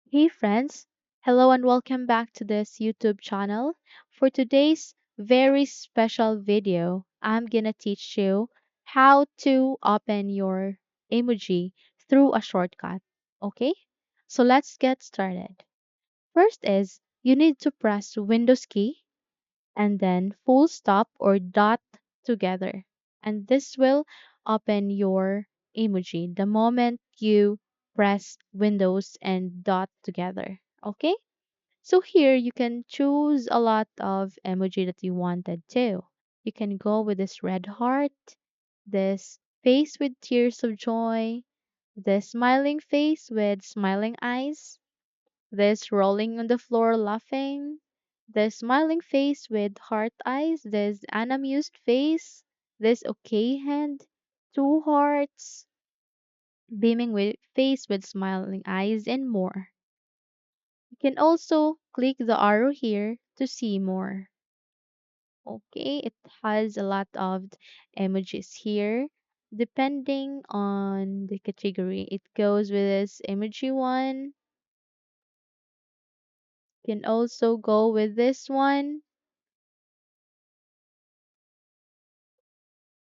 Hey friends, hello and welcome back to this YouTube channel. For today's very special video, I'm gonna teach you how to open your emoji through a shortcut. Okay? So let's get started. First is you need to press Windows key and then full stop or dot together. And this will open your emoji the moment you press Windows and dot together. Okay? So here you can choose a lot of emoji that you wanted to. You can go with this red heart, this face with tears of joy, this smiling face with smiling eyes, this rolling on the floor laughing, this smiling face with heart eyes, this unamused face, this okay hand, two hearts, beaming with face with smiling eyes, and more. You can also click the arrow here to see more. Okay, it has a lot of emojis here. Depending on the category, it goes with this emoji one. You can also go with this one.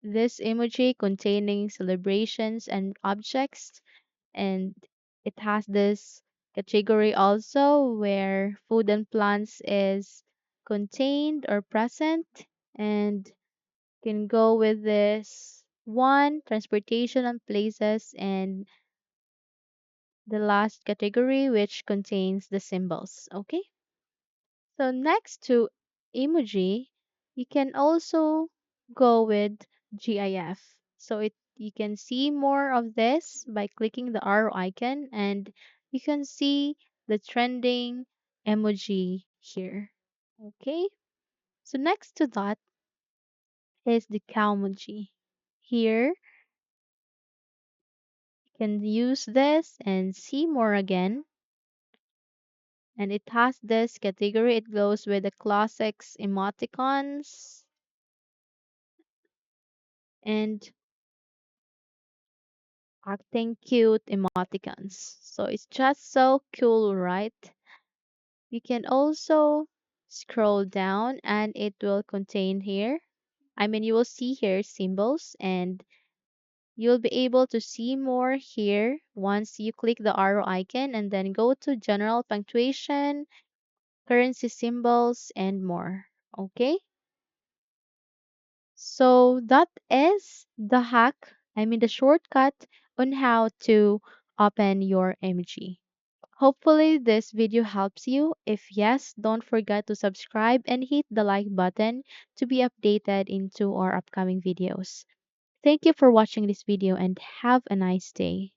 This emoji containing celebrations and objects, and it has this category also where food and plants is contained or present, and can go with this one transportation and places, and the last category which contains the symbols. Okay, so next to emoji you can also go with GIF. So it you can see more of this by clicking the arrow icon, and you can see the trending emoji here. Okay, so next to that is the cow emoji. Here can use this and see more again. And it has this category. It goes with the classics emoticons and acting cute emoticons. So it's just so cool, right? You can also scroll down and it will contain here. You will see here symbols, and you'll be able to see more here once you click the arrow icon and then go to general punctuation, currency symbols, and more. Okay, so that is the the shortcut on how to open your emoji. Hopefully, this video helps you. If yes, don't forget to subscribe and hit the like button to be updated into our upcoming videos. Thank you for watching this video and have a nice day.